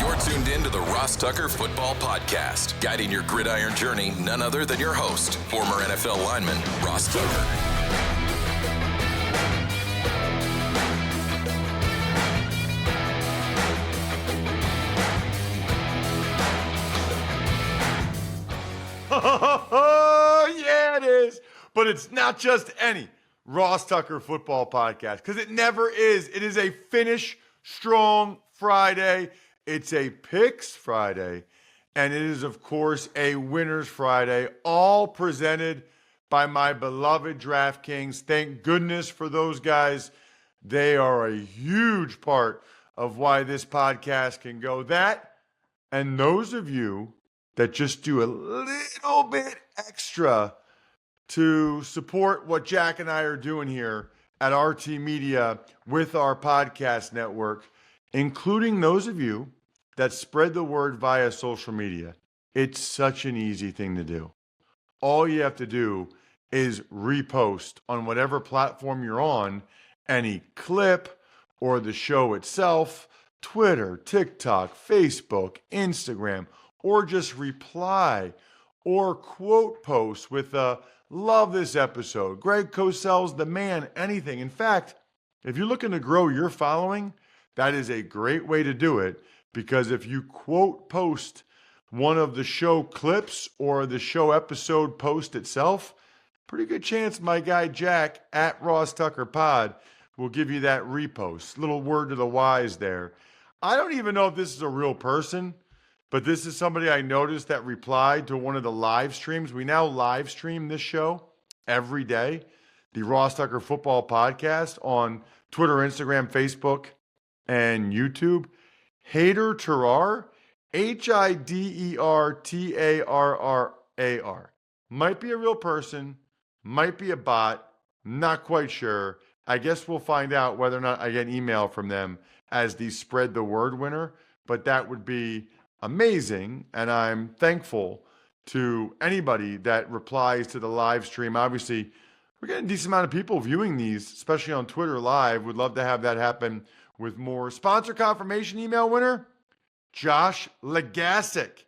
You're tuned in to the Ross Tucker Football Podcast, guiding your gridiron journey, none other than your host, former NFL lineman, Ross Tucker. Oh, yeah, it is. But it's not just any Ross Tucker Football Podcast, because it never is. It is a Finish Strong Friday. It's a Picks Friday. And it is, of course, a Winners Friday, all presented by my beloved DraftKings. Thank goodness for those guys. They are a huge part of why this podcast can go. That, and those of you that just do a little bit extra to support what Jack and I are doing here at RT Media with our podcast network, including those of you that spread the word via social media. It's such an easy thing to do. All you have to do is repost on whatever platform you're on, any clip or the show itself, Twitter, TikTok, Facebook, Instagram, or just reply or quote post with a love this episode, Greg Cosell's the man, anything. In fact, if you're looking to grow your following, that is a great way to do it, because if you quote post one of the show clips or the show episode post itself, pretty good chance my guy Jack at Ross Tucker Pod will give you that repost. Little word to the wise there. I don't even know if this is a real person, but this is somebody I noticed that replied to one of the live streams. We now live stream this show every day, the Ross Tucker Football Podcast, on Twitter, Instagram, Facebook, and YouTube. Hader Tarrar, Hidertarrar. Might be a real person, might be a bot, not quite sure. I guess we'll find out whether or not I get an email from them as the spread the word winner, but that would be amazing, and I'm thankful to anybody that replies to the live stream. Obviously, we're getting a decent amount of people viewing these, especially on Twitter Live. Would love to have that happen with more. Sponsor confirmation email winner, Josh Legasic.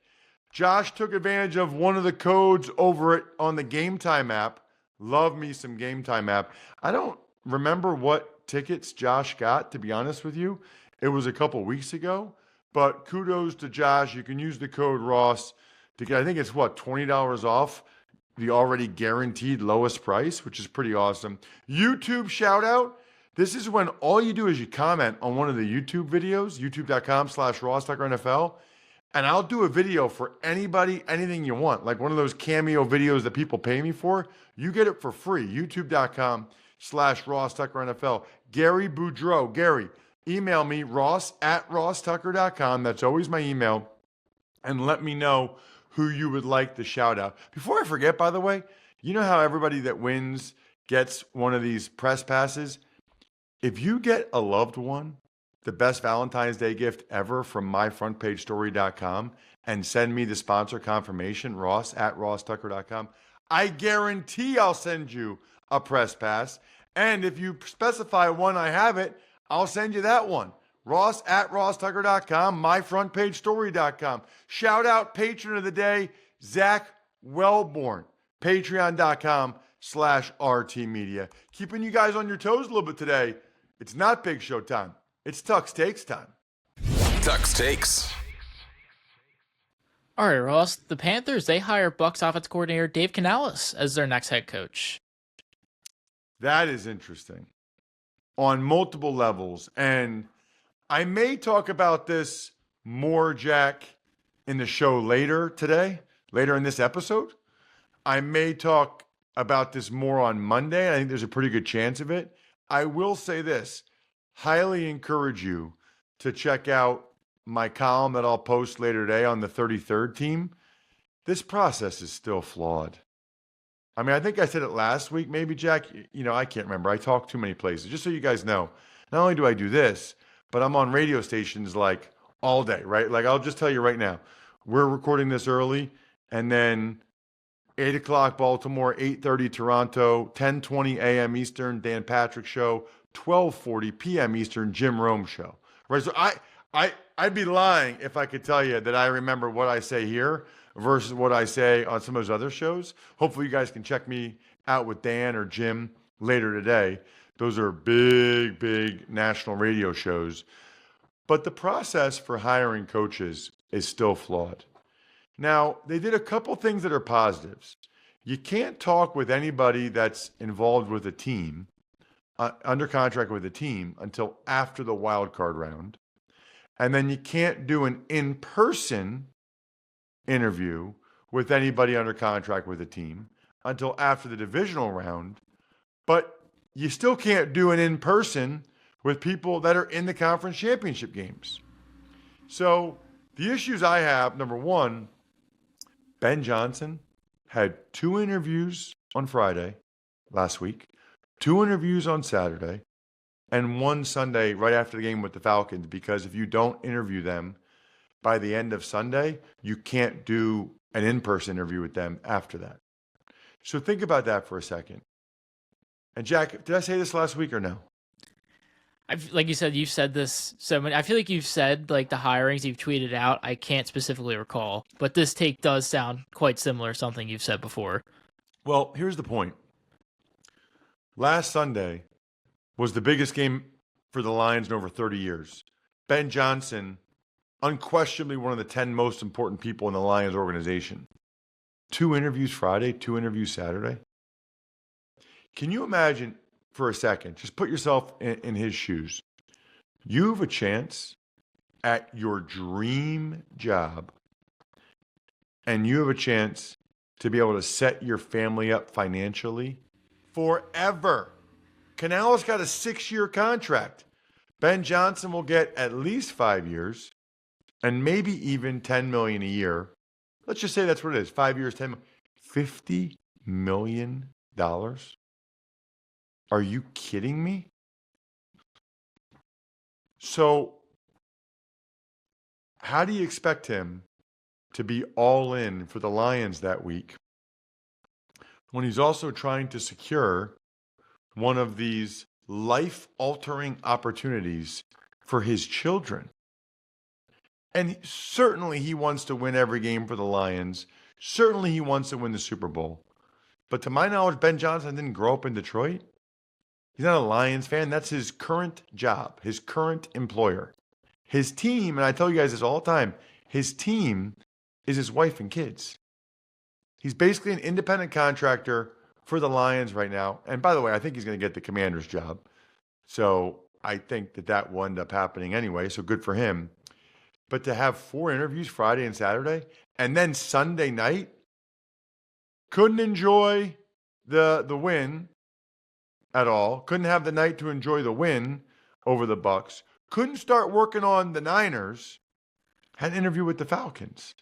Josh took advantage of one of the codes over on the Game Time app. Love me some Game Time app. I don't remember what tickets Josh got, to be honest with you. It was a couple weeks ago. But kudos to Josh. You can use the code Ross to get, I think it's $20 off the already guaranteed lowest price, which is pretty awesome. YouTube shout out. This is when all you do is you comment on one of the YouTube videos, youtube.com/RossTuckerNFL, and I'll do a video for anybody, anything you want, like one of those cameo videos that people pay me for. You get it for free, youtube.com/RossTuckerNFL. Gary Boudreau. Gary, email me, ross@rosstucker.com. That's always my email. And let me know who you would like to shout out. Before I forget, by the way, you know how everybody that wins gets one of these press passes? If you get a loved one, the best Valentine's Day gift ever, from myfrontpagestory.com, and send me the sponsor confirmation, ross@rosstucker.com, I guarantee I'll send you a press pass. And if you specify one, I have it, I'll send you that one. Ross@rosstucker.com, myfrontpagestory.com. Shout out patron of the day, Zach Wellborn, patreon.com/RT Media. Keeping you guys on your toes a little bit today. It's not Big Show time. It's Tux Takes time. Tux Takes. All right, Ross. The Panthers, they hire Bucs offensive coordinator Dave Canales as their next head coach. That is interesting on multiple levels. And I may talk about this more, Jack, in the show later today, later in this episode. I may talk about this more on Monday. I think there's a pretty good chance of it. I will say this, highly encourage you to check out my column that I'll post later today on the 33rd team. This process is still flawed. I mean, I think I said it last week, maybe, Jack. You know, I can't remember. I talk too many places. Just so you guys know, not only do I do this, but I'm on radio stations like all day, right? Like, I'll just tell you right now, we're recording this early, and then 8 o'clock Baltimore, 8:30 Toronto, 10:20 a.m. Eastern, Dan Patrick Show, 12:40 p.m. Eastern, Jim Rome Show. Right? So I I'd be lying if I could tell you that I remember what I say here versus what I say on some of those other shows. Hopefully you guys can check me out with Dan or Jim later today. Those are big, big national radio shows. But the process for hiring coaches is still flawed. Now, they did a couple things that are positives. You can't talk with anybody that's involved with a team, under contract with a team, until after the wild card round. And then you can't do an in-person interview with anybody under contract with a team until after the divisional round. But you still can't do an in-person with people that are in the conference championship games. So the issues I have, number one, Ben Johnson had 2 interviews on Friday last week, 2 interviews on Saturday, and 1 Sunday right after the game with the Falcons, because if you don't interview them by the end of Sunday, you can't do an in-person interview with them after that. So think about that for a second. And Jack, did I say this last week or no? Like you said, you've said this so many. I feel like you've said like the hirings you've tweeted out. I can't specifically recall, but this take does sound quite similar to something you've said before. Well, here's the point. Last Sunday was the biggest game for the Lions in over 30 years. Ben Johnson, unquestionably one of the 10 most important people in the Lions organization. 2 interviews Friday, 2 interviews Saturday. Can you imagine for a second, just put yourself in his shoes. You have a chance at your dream job, and you have a chance to be able to set your family up financially forever. Canales got a 6-year contract. Ben Johnson will get at least 5 years and maybe even $10 million a year. Let's just say that's what it is. 5 years, $10 million. $50 million? Are you kidding me? So how do you expect him to be all in for the Lions that week when he's also trying to secure one of these life-altering opportunities for his children? And certainly he wants to win every game for the Lions. Certainly he wants to win the Super Bowl. But to my knowledge, Ben Johnson didn't grow up in Detroit. He's not a Lions fan. That's his current job, his current employer. His team, and I tell you guys this all the time, his team is his wife and kids. He's basically an independent contractor for the Lions right now. And by the way, I think he's going to get the Commander's job. So I think that will end up happening anyway, so good for him. But to have 4 interviews Friday and Saturday, and then Sunday night, couldn't enjoy the win at all. Couldn't have the night to enjoy the win over the Bucs. Couldn't start working on the Niners. Had an interview with the Falcons,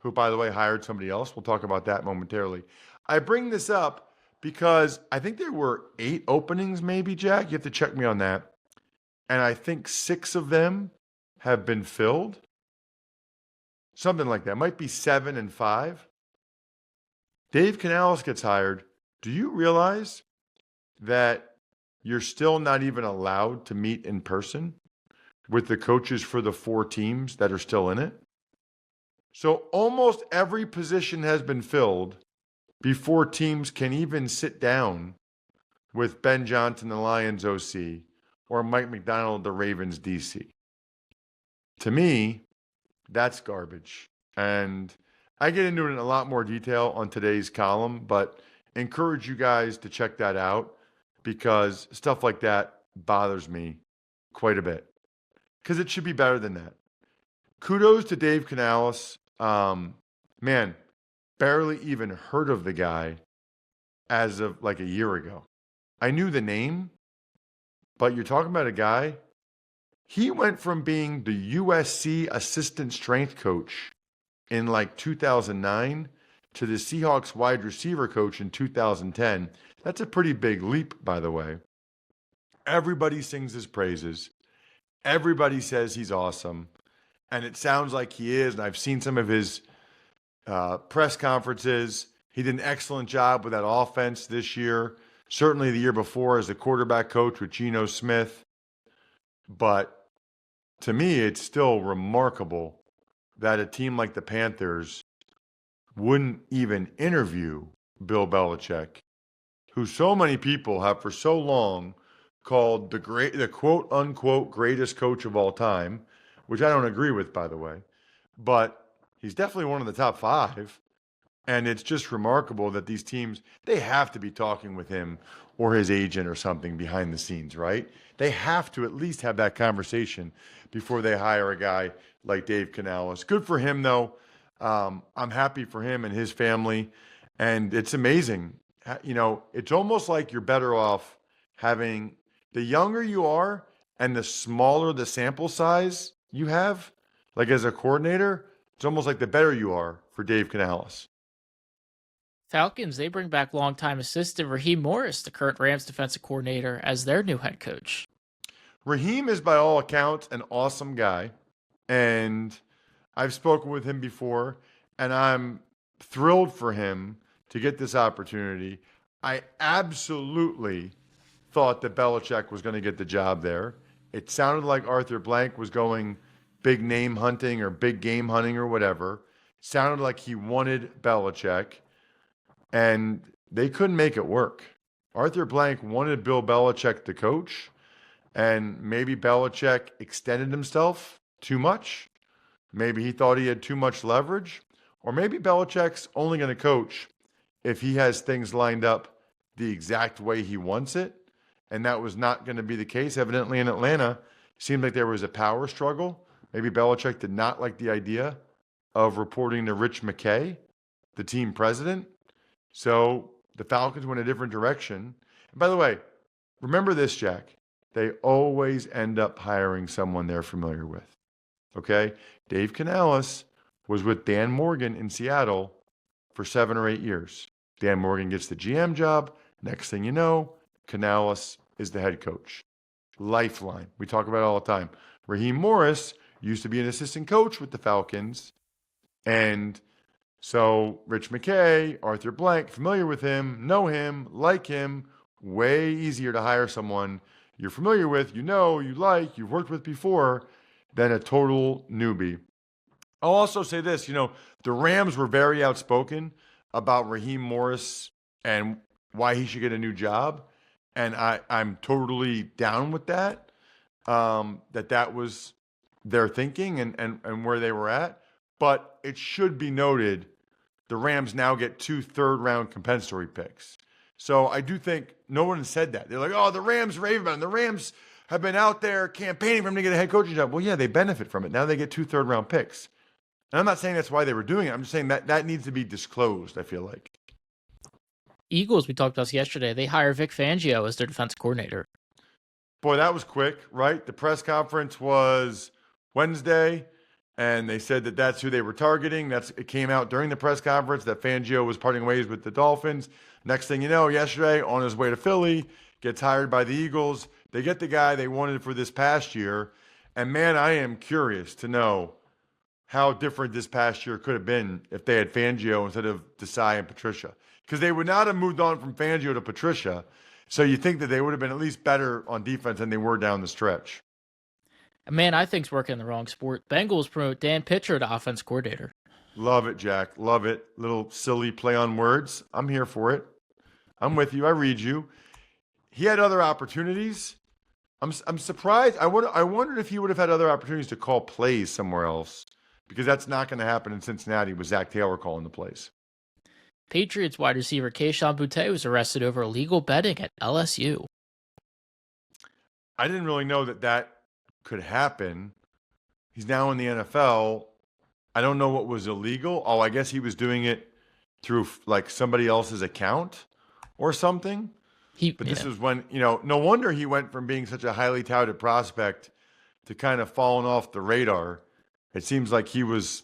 who, by the way, hired somebody else. We'll talk about that momentarily. I bring this up because I think there were 8 openings maybe, Jack. You have to check me on that. And I think 6 of them have been filled. Something like that. It might be 7 and 5. Dave Canales gets hired. Do you realize that you're still not even allowed to meet in person with the coaches for the 4 teams that are still in it? So almost every position has been filled before teams can even sit down with Ben Johnson, the Lions OC, or Mike McDonald, the Ravens DC. To me, that's garbage. And I get into it in a lot more detail on today's column, but encourage you guys to check that out because stuff like that bothers me quite a bit because it should be better than that. Kudos to Dave Canales. Man, barely even heard of the guy as of like a year ago. I knew the name, but you're talking about a guy. He went from being the USC assistant strength coach in like 2009 to the Seahawks wide receiver coach in 2010. That's a pretty big leap, by the way. Everybody sings his praises. Everybody says he's awesome. And it sounds like he is. And I've seen some of his press conferences. He did an excellent job with that offense this year. Certainly the year before as the quarterback coach with Geno Smith. But to me, it's still remarkable that a team like the Panthers wouldn't even interview Bill Belichick, who so many people have for so long called the quote unquote greatest coach of all time, which I don't agree with, by the way, but he's definitely one of the top five. And it's just remarkable that these teams, they have to be talking with him or his agent or something behind the scenes, right? They have to at least have that conversation before they hire a guy like Dave Canales. Good for him, though. I'm happy for him and his family. And it's amazing. It's almost like you're better off having the younger you are and the smaller the sample size you have, like as a coordinator, it's almost like the better you are for Dave Canales. Falcons, they bring back longtime assistant Raheem Morris, the current Rams defensive coordinator, as their new head coach. Raheem is, by all accounts, an awesome guy, and I've spoken with him before, and I'm thrilled for him to get this opportunity. I absolutely thought that Belichick was going to get the job there. It sounded like Arthur Blank was going big name hunting or big game hunting or whatever. Sounded like he wanted Belichick, and they couldn't make it work. Arthur Blank wanted Bill Belichick to coach, and maybe Belichick extended himself too much. Maybe he thought he had too much leverage, or maybe Belichick's only going to coach if he has things lined up the exact way he wants it, and that was not going to be the case. Evidently in Atlanta, it seemed like there was a power struggle. Maybe Belichick did not like the idea of reporting to Rich McKay, the team president. So the Falcons went a different direction. And by the way, remember this, Jack. They always end up hiring someone they're familiar with. Okay? Dave Canales was with Dan Morgan in Seattle for 7 or 8 years. Dan Morgan gets the GM job. Next thing you know, Canales is the head coach. Lifeline. We talk about it all the time. Raheem Morris used to be an assistant coach with the Falcons. And so Rich McKay, Arthur Blank, familiar with him, know him, like him. Way easier to hire someone you're familiar with, you know, you like, you've worked with before, than a total newbie. I'll also say this, the Rams were very outspoken about Raheem Morris and why he should get a new job. And I'm totally down with that, that was their thinking and where they were at. But it should be noted, the Rams now get 2 third-round compensatory picks. So I do think no one said that. They're like, oh, the Rams rave about it. The Rams have been out there campaigning for him to get a head coaching job. Well, yeah, they benefit from it. Now they get 2 third-round picks. And I'm not saying that's why they were doing it. I'm just saying that needs to be disclosed, I feel like. Eagles, we talked about this yesterday. They hire Vic Fangio as their defense coordinator. Boy, that was quick, right? The press conference was Wednesday, and they said that that's who they were targeting. It came out during the press conference that Fangio was parting ways with the Dolphins. Next thing you know, yesterday, on his way to Philly, gets hired by the Eagles. They get the guy they wanted for this past year. And man, I am curious to know how different this past year could have been if they had Fangio instead of Desai and Patricia. Because they would not have moved on from Fangio to Patricia. So you think that they would have been at least better on defense than they were down the stretch. Man, I think's working in the wrong sport. Bengals promote Dan Pitcher to offense coordinator. Love it, Jack. Love it. Little silly play on words. I'm here for it. I'm with you. I read you. He had other opportunities. I'm surprised. I wondered if he would have had other opportunities to call plays somewhere else, because that's not going to happen in Cincinnati with Zach Taylor calling the plays. Patriots wide receiver Kayshon Boutte was arrested over illegal betting at LSU. I didn't really know that could happen. He's now in the NFL. I don't know what was illegal. Oh, I guess he was doing it through like somebody else's account or something. This is when, no wonder he went from being such a highly touted prospect to kind of falling off the radar. It seems like he was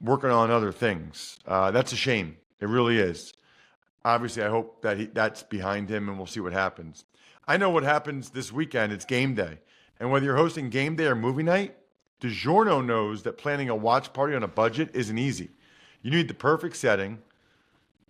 working on other things. That's a shame. It really is. Obviously, I hope that that's behind him, and we'll see what happens. I know what happens this weekend. It's game day. And whether you're hosting game day or movie night, DiGiorno knows that planning a watch party on a budget isn't easy. You need the perfect setting,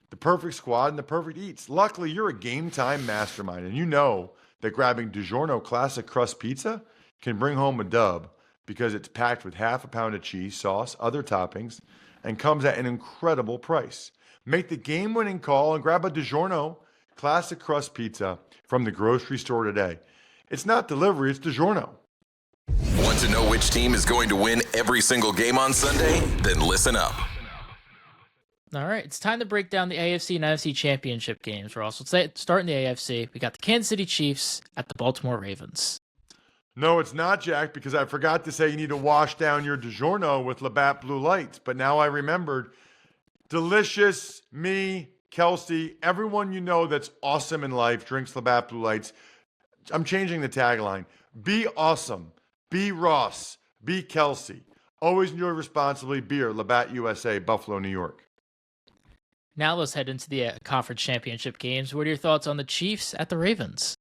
the perfect squad, and the perfect eats. Luckily, you're a game time mastermind, and you know that grabbing DiGiorno Classic Crust Pizza can bring home a dub because it's packed with half a pound of cheese, sauce, other toppings, and comes at an incredible price. Make the game-winning call and grab a DiGiorno classic crust pizza from the grocery store today. It's not delivery, it's DiGiorno. Want to know which team is going to win every single game on Sunday? Then listen up. All right, it's time to break down the AFC and NFC championship games, Ross. Let's start in the AFC. We got the Kansas City Chiefs at the Baltimore Ravens. No, it's not, Jack, because I forgot to say you need to wash down your DiGiorno with Labatt Blue Lights. But now I remembered. Delicious, me, Kelsey, everyone you know that's awesome in life drinks Labatt Blue Lights. I'm changing the tagline. Be awesome. Be Ross. Be Kelsey. Always enjoy responsibly. Beer, Labatt USA, Buffalo, New York. Now let's head into the conference championship games. What are your thoughts on the Chiefs at the Ravens?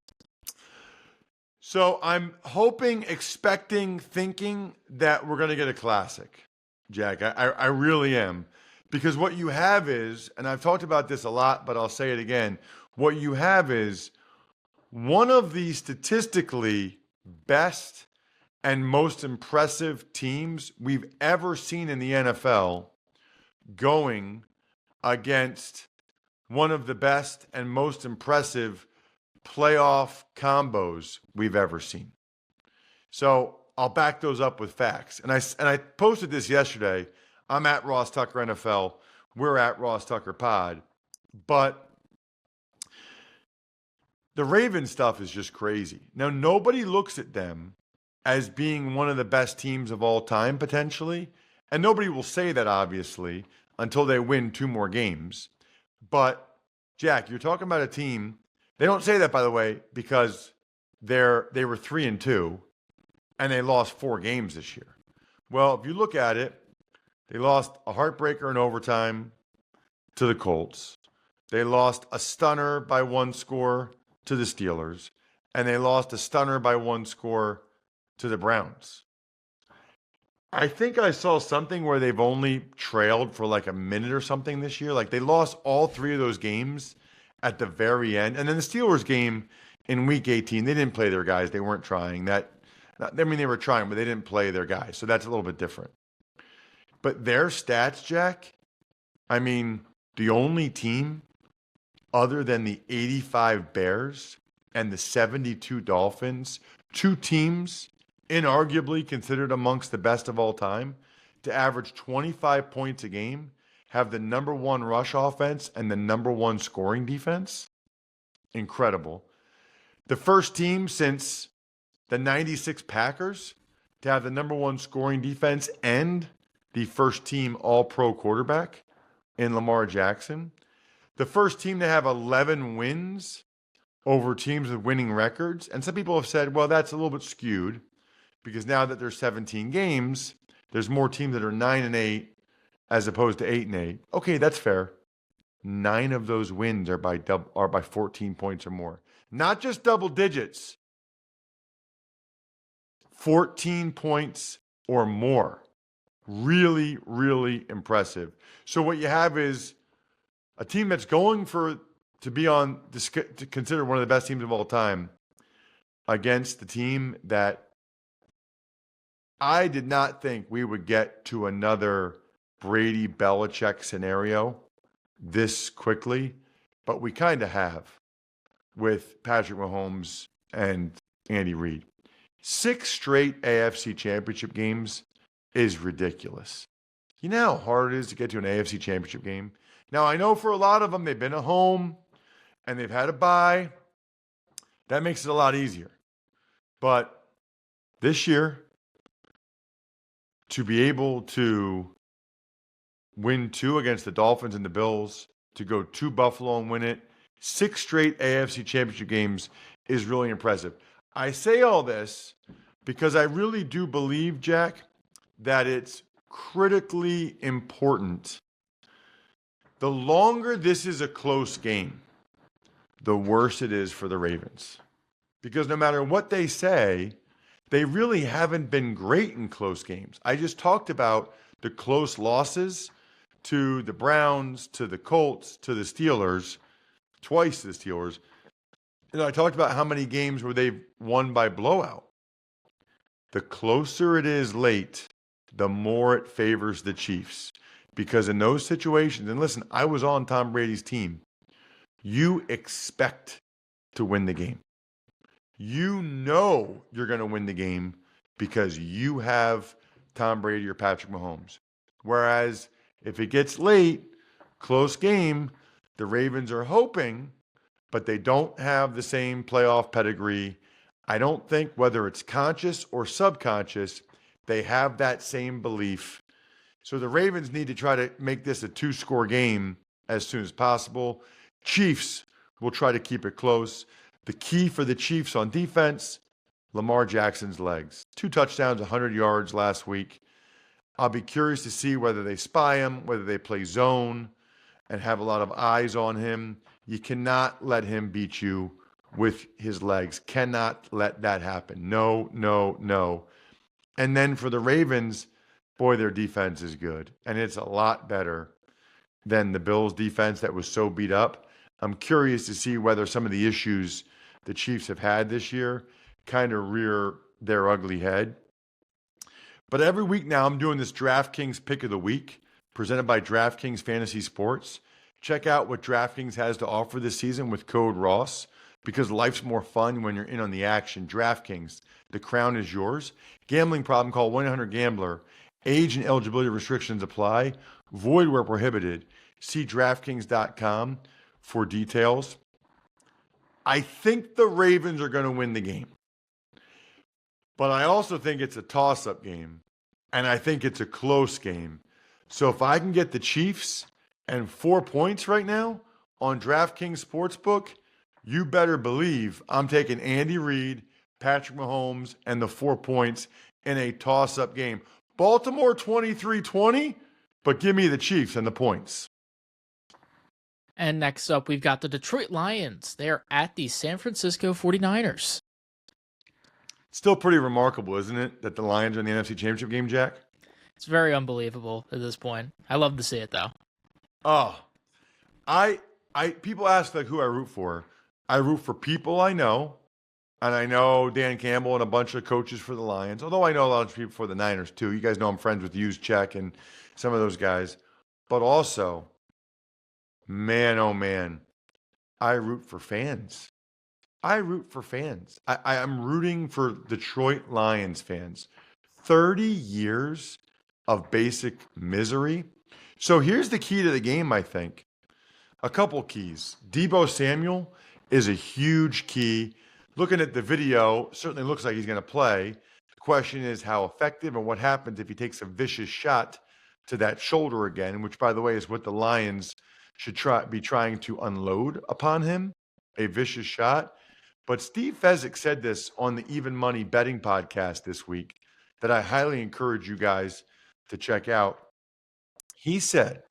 So I'm hoping, expecting, thinking that we're going to get a classic, Jack. I really am. Because what you have is, and I've talked about this a lot, but I'll say it again. What you have is one of the statistically best and most impressive teams we've ever seen in the NFL going against one of the best and most impressive playoff combos we've ever seen. So I'll back those up with facts. And I posted this yesterday. I'm at Ross Tucker NFL. We're at Ross Tucker Pod. But the Ravens stuff is just crazy. Now, nobody looks at them as being one of the best teams of all time, potentially. And nobody will say that, obviously, until they win 2 more games. But, Jack, you're talking about a team. They don't say that, by the way, because they were 3-2 and they lost 4 games this year. Well, if you look at it, they lost a heartbreaker in overtime to the Colts. They lost a stunner by 1 score to the Steelers. And they lost a stunner by 1 score to the Browns. I think I saw something where they've only trailed for like a minute or something this year. Like they lost all 3 of those games at the very end. And then the Steelers game in week 18, they didn't play their guys. They weren't trying. They were trying, but they didn't play their guys. So that's a little bit different. But their stats, Jack, I mean, the only team other than the 85 Bears and the 72 Dolphins, 2 teams inarguably considered amongst the best of all time, to average 25 points a game, have the number 1 rush offense and the number 1 scoring defense. Incredible. The first team since the 96 Packers to have the number 1 scoring defense and the first team all-pro quarterback in Lamar Jackson. The first team to have 11 wins over teams with winning records. And some people have said, well, that's a little bit skewed because now that there's 17 games, there's more teams that are 9-8 as opposed to 8-8. Okay, that's fair. 9 of those wins are by 14 points or more. Not just double digits. 14 points or more. Really, really impressive. So what you have is a team that's going to be to consider one of the best teams of all time against the team that I did not think we would get to another Brady Belichick scenario this quickly, but we kind of have with Patrick Mahomes and Andy Reid. 6 straight AFC championship games is ridiculous. You know how hard it is to get to an AFC championship game? Now, I know for a lot of them, they've been at home and they've had a bye. That makes it a lot easier. But this year, to be able to win 2 against the Dolphins and the Bills, to go to Buffalo and win it, 6 straight AFC championship games is really impressive. I say all this because I really do believe, Jack, that it's critically important. The longer this is a close game, the worse it is for the Ravens. Because no matter what they say, they really haven't been great in close games. I just talked about the close losses to the Browns, to the Colts, to the Steelers, twice to the Steelers. I talked about how many games where they've won by blowout. the closer it is late, the more it favors the Chiefs. Because in those situations, and listen, I was on Tom Brady's team, you expect to win the game. You know you're going to win the game because you have Tom Brady or Patrick Mahomes. Whereas if it gets late, close game, the Ravens are hoping, but they don't have the same playoff pedigree. I don't think, whether it's conscious or subconscious, they have that same belief. So the Ravens need to try to make this a 2-score game as soon as possible. Chiefs will try to keep it close. The key for the Chiefs on defense, Lamar Jackson's legs. 2 touchdowns, 100 yards last week. I'll be curious to see whether they spy him, whether they play zone and have a lot of eyes on him. You cannot let him beat you with his legs. Cannot let that happen. No, no, no. And then for the Ravens, boy, their defense is good. And it's a lot better than the Bills' defense that was so beat up. I'm curious to see whether some of the issues the Chiefs have had this year kind of rear their ugly head. But every week now, I'm doing this DraftKings Pick of the Week presented by DraftKings Fantasy Sports. Check out what DraftKings has to offer this season with code Ross, because life's more fun when you're in on the action. DraftKings, the crown is yours. Gambling problem, call 1-800-GAMBLER. Age and eligibility restrictions apply. Void where prohibited. See DraftKings.com for details. I think the Ravens are going to win the game. But I also think it's a toss-up game. And I think it's a close game. So if I can get the Chiefs and 4 points right now on DraftKings Sportsbook, you better believe I'm taking Andy Reid, Patrick Mahomes, and the 4 points in a toss-up game. Baltimore 23-20, but give me the Chiefs and the points. And next up, we've got the Detroit Lions. They are at the San Francisco 49ers. Still pretty remarkable, isn't it, that the Lions are in the NFC Championship game, Jack? It's very unbelievable at this point. I love to see it, though. Oh, people ask like who I root for. I root for people I know, and I know Dan Campbell and a bunch of coaches for the Lions, although I know a lot of people for the Niners too. You guys know I'm friends with Check and some of those guys. But also, man, oh man, I root for fans. I am rooting for Detroit Lions fans. 30 years of basic misery. So here's the key to the game, I think. A couple keys. Deebo Samuel is a huge key. Looking at the video, certainly looks like he's going to play. The question is how effective and what happens if he takes a vicious shot to that shoulder again, which, by the way, is what the Lions should be trying to unload upon him, a vicious shot. But Steve Fezzik said this on the Even Money Betting podcast this week that I highly encourage you guys to check out. He said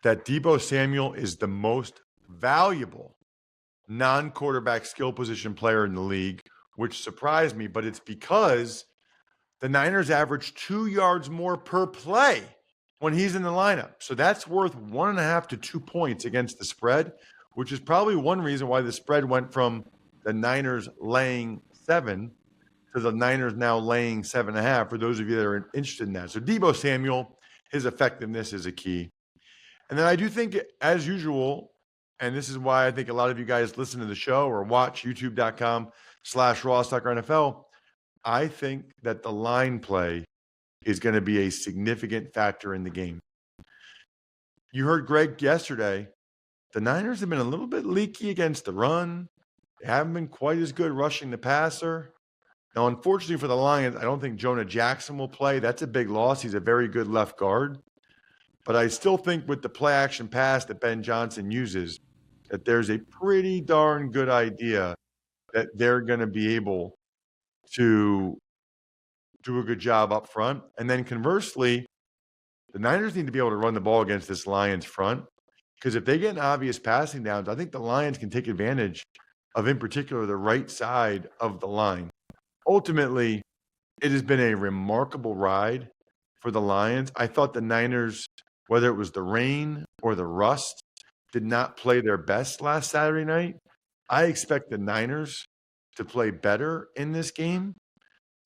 that Deebo Samuel is the most valuable non-quarterback skill position player in the league, which surprised me, but it's because the Niners average 2 yards more per play when he's in the lineup. So that's worth 1.5 to 2 points against the spread, which is probably one reason why the spread went from the Niners laying 7 to the Niners now laying 7.5, for those of you that are interested in that. So Deebo Samuel, his effectiveness is a key. And then I do think, as usual, and this is why I think a lot of you guys listen to the show or watch youtube.com/RossTuckerNFL, I think that the line play is going to be a significant factor in the game. You heard Greg yesterday. The Niners have been a little bit leaky against the run. They haven't been quite as good rushing the passer. Now, unfortunately for the Lions, I don't think Jonah Jackson will play. That's a big loss. He's a very good left guard. But I still think with the play action pass that Ben Johnson uses, that there's a pretty darn good idea that they're going to be able to do a good job up front. And then conversely, the Niners need to be able to run the ball against this Lions front, because if they get an obvious passing downs, I think the Lions can take advantage of, in particular, the right side of the line. Ultimately, it has been a remarkable ride for the Lions. I thought the Niners, whether it was the rain or the rust, did not play their best last Saturday night. I expect the Niners to play better in this game.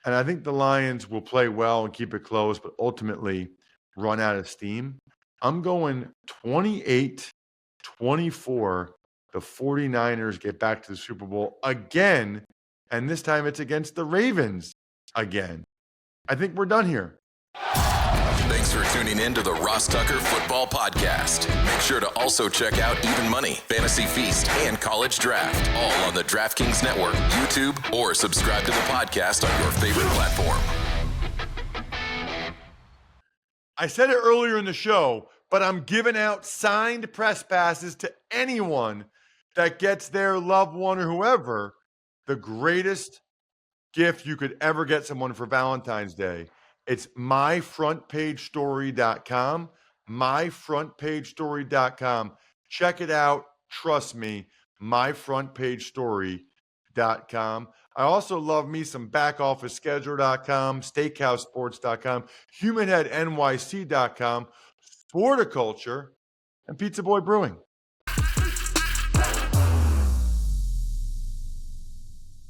And I think the Lions will play well and keep it close, but ultimately run out of steam. I'm going 28-24. The 49ers get back to the Super Bowl again, and this time it's against the Ravens again. I think we're done here. Thanks for tuning in to the Ross Tucker Football Podcast. Make sure to also check out Even Money, Fantasy Feast, and College Draft, all on the DraftKings Network, YouTube, or subscribe to the podcast on your favorite platform. I said it earlier in the show, but I'm giving out signed press passes to anyone that gets their loved one or whoever the greatest gift you could ever get someone for Valentine's Day. It's myfrontpagestory.com, myfrontpagestory.com. Check it out. Trust me, myfrontpagestory.com. I also love me some backofficeschedule.com, steakhousesports.com, humanheadnyc.com, Sporticulture, and Pizza Boy Brewing.